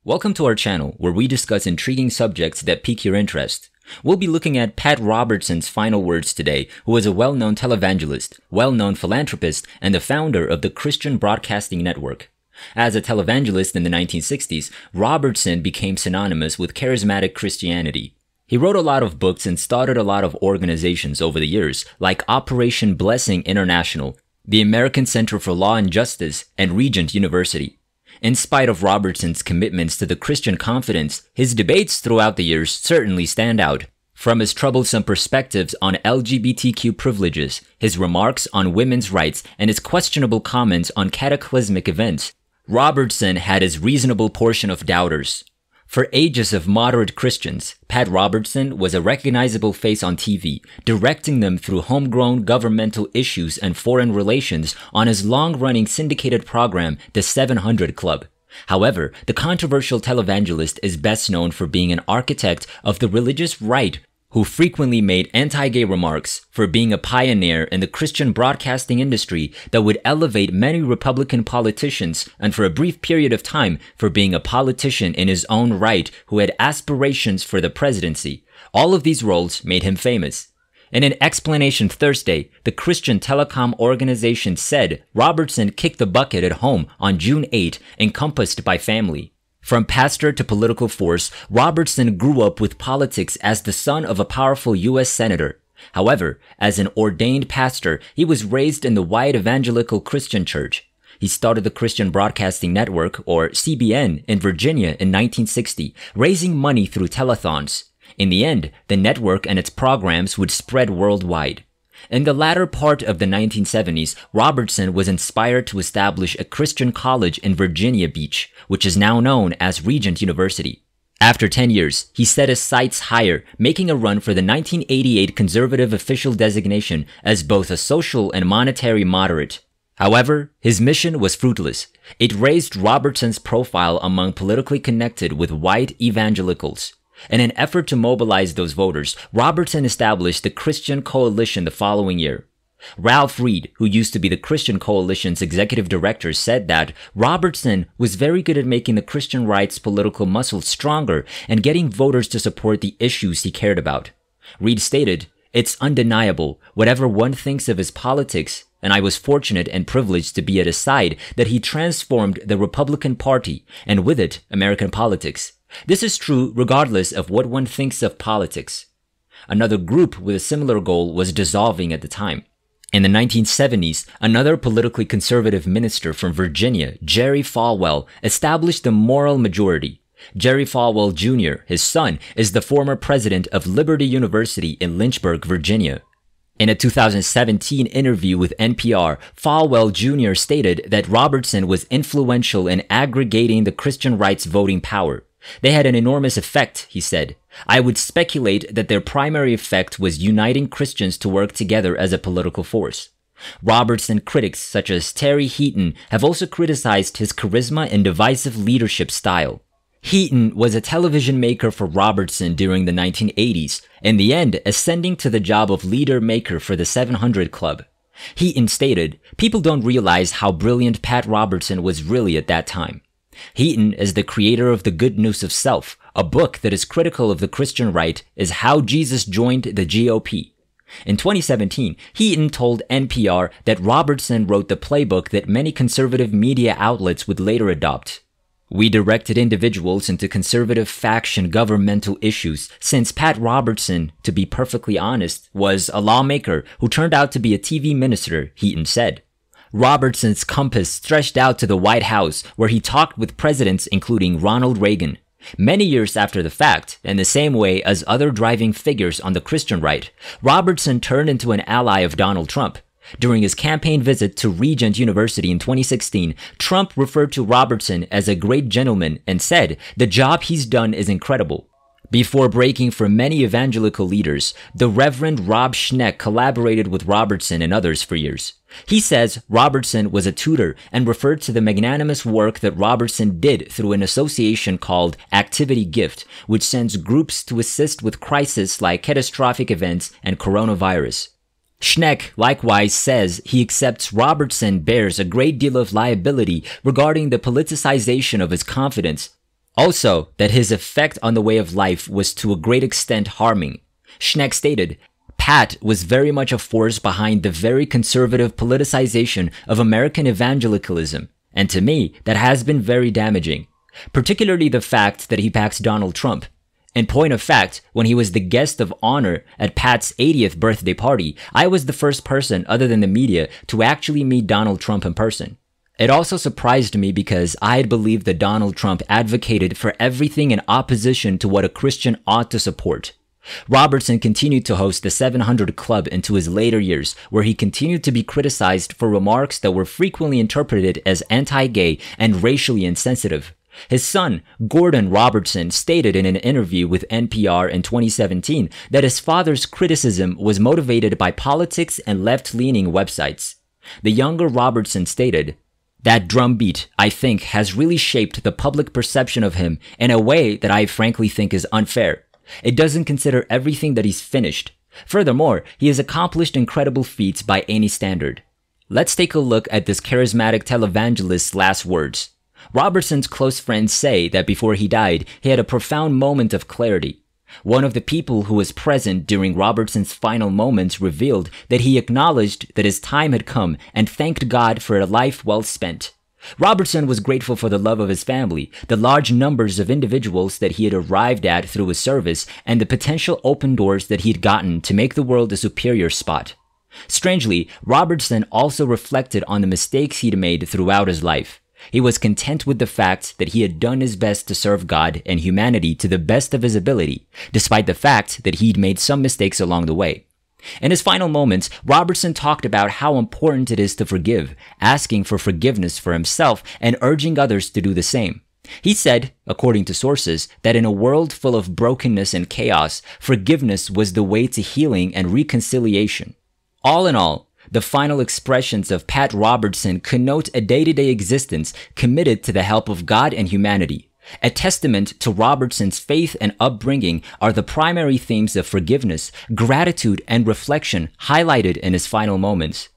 Welcome to our channel, where we discuss intriguing subjects that pique your interest. We'll be looking at Pat Robertson's final words today, who is a well-known televangelist, well-known philanthropist, and the founder of the Christian Broadcasting Network. As a televangelist in the 1960s, Robertson became synonymous with charismatic Christianity. He wrote a lot of books and started a lot of organizations over the years, like Operation Blessing International, the American Center for Law and Justice, and Regent University. In spite of Robertson's commitments to the Christian confidence, his debates throughout the years certainly stand out. From his troublesome perspectives on LGBTQ privileges, his remarks on women's rights, and his questionable comments on cataclysmic events, Robertson had his reasonable portion of doubters. For ages of moderate Christians, Pat Robertson was a recognizable face on TV, directing them through homegrown governmental issues and foreign relations on his long-running syndicated program, The 700 Club. However, the controversial televangelist is best known for being an architect of the religious right who frequently made anti-gay remarks, for being a pioneer in the Christian broadcasting industry that would elevate many Republican politicians, and for a brief period of time for being a politician in his own right who had aspirations for the presidency. All of these roles made him famous. In an explanation Thursday, the Christian telecom organization said Robertson kicked the bucket at home on June 8, encompassed by family. From pastor to political force, Robertson grew up with politics as the son of a powerful U.S. senator. However, as an ordained pastor, he was raised in the white evangelical Christian church. He started the Christian Broadcasting Network, or CBN, in Virginia in 1960, raising money through telethons. In the end, the network and its programs would spread worldwide. In the latter part of the 1970s, Robertson was inspired to establish a Christian college in Virginia Beach, which is now known as Regent University. After 10 years, he set his sights higher, making a run for the 1988 conservative official designation as both a social and monetary moderate. However, his mission was fruitless. It raised Robertson's profile among politically connected with white evangelicals. In an effort to mobilize those voters, Robertson established the Christian Coalition the following year. Ralph Reed, who used to be the Christian Coalition's executive director, said that Robertson was very good at making the Christian right's political muscle stronger and getting voters to support the issues he cared about. Reed stated, "It's undeniable, whatever one thinks of his politics, and I was fortunate and privileged to be at his side, that he transformed the Republican Party, and with it, American politics. This is true regardless of what one thinks of politics." Another group with a similar goal was dissolving at the time. In the 1970s, another politically conservative minister from Virginia, Jerry Falwell, established the Moral Majority. Jerry Falwell Jr., his son, is the former president of Liberty University in Lynchburg, Virginia. In a 2017 interview with NPR, Falwell Jr. stated that Robertson was influential in aggregating the Christian right's voting power. "They had an enormous effect," he said. "I would speculate that their primary effect was uniting Christians to work together as a political force." Robertson critics such as Terry Heaton have also criticized his charisma and divisive leadership style. Heaton was a television maker for Robertson during the 1980s, in the end ascending to the job of leader-maker for the 700 Club. Heaton stated, "People don't realize how brilliant Pat Robertson was really at that time." Heaton is the creator of The Good News of Self, a book that is critical of the Christian right as how Jesus joined the GOP. In 2017, Heaton told NPR that Robertson wrote the playbook that many conservative media outlets would later adopt. "We directed individuals into conservative faction governmental issues since Pat Robertson, to be perfectly honest, was a lawmaker who turned out to be a TV minister," Heaton said. Robertson's compass stretched out to the White House, where he talked with presidents including Ronald Reagan. Many years after the fact, in the same way as other driving figures on the Christian right, Robertson turned into an ally of Donald Trump. During his campaign visit to Regent University in 2016, Trump referred to Robertson as a great gentleman and said, "The job he's done is incredible." Before breaking for many evangelical leaders, the Reverend Rob Schneck collaborated with Robertson and others for years. He says Robertson was a tutor and referred to the magnanimous work that Robertson did through an association called Activity Gift, which sends groups to assist with crises like catastrophic events and coronavirus. Schneck likewise says he accepts Robertson bears a great deal of liability regarding the politicization of his confidence. Also, that his effect on the way of life was to a great extent harming. Schneck stated, Pat was very much a force behind the very conservative politicization of American evangelicalism, and to me, that has been very damaging, particularly the fact that he backs Donald Trump. In point of fact, when he was the guest of honor at Pat's 80th birthday party, I was the first person other than the media to actually meet Donald Trump in person. It also surprised me because I had believed that Donald Trump advocated for everything in opposition to what a Christian ought to support. Robertson continued to host the 700 Club into his later years, where he continued to be criticized for remarks that were frequently interpreted as anti-gay and racially insensitive. His son, Gordon Robertson, stated in an interview with NPR in 2017 that his father's criticism was motivated by politics and left-leaning websites. The younger Robertson stated, "That drumbeat, I think, has really shaped the public perception of him in a way that I frankly think is unfair. It doesn't consider everything that he's finished. Furthermore, he has accomplished incredible feats by any standard." Let's take a look at this charismatic televangelist's last words. Robertson's close friends say that before he died, he had a profound moment of clarity. One of the people who was present during Robertson's final moments revealed that he acknowledged that his time had come and thanked God for a life well spent. Robertson was grateful for the love of his family, the large numbers of individuals that he had arrived at through his service, and the potential open doors that he had gotten to make the world a superior spot. Strangely, Robertson also reflected on the mistakes he'd made throughout his life. He was content with the fact that he had done his best to serve God and humanity to the best of his ability, despite the fact that he'd made some mistakes along the way. In his final moments, Robertson talked about how important it is to forgive, asking for forgiveness for himself and urging others to do the same. He said, according to sources, that in a world full of brokenness and chaos, forgiveness was the way to healing and reconciliation. All in all, the final expressions of Pat Robertson connote a day-to-day existence committed to the help of God and humanity. A testament to Robertson's faith and upbringing are the primary themes of forgiveness, gratitude, and reflection highlighted in his final moments.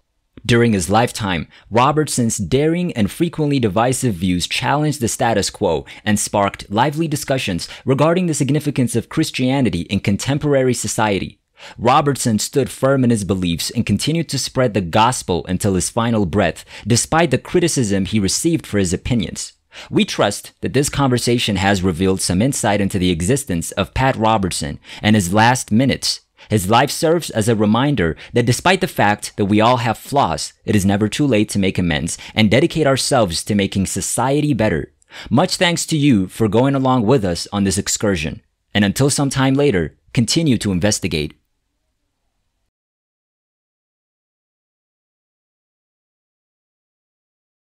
During his lifetime, Robertson's daring and frequently divisive views challenged the status quo and sparked lively discussions regarding the significance of Christianity in contemporary society. Robertson stood firm in his beliefs and continued to spread the gospel until his final breath, despite the criticism he received for his opinions. We trust that this conversation has revealed some insight into the existence of Pat Robertson and his last minutes. His life serves as a reminder that despite the fact that we all have flaws, it is never too late to make amends and dedicate ourselves to making society better. Much thanks to you for going along with us on this excursion. And until some time later, continue to investigate.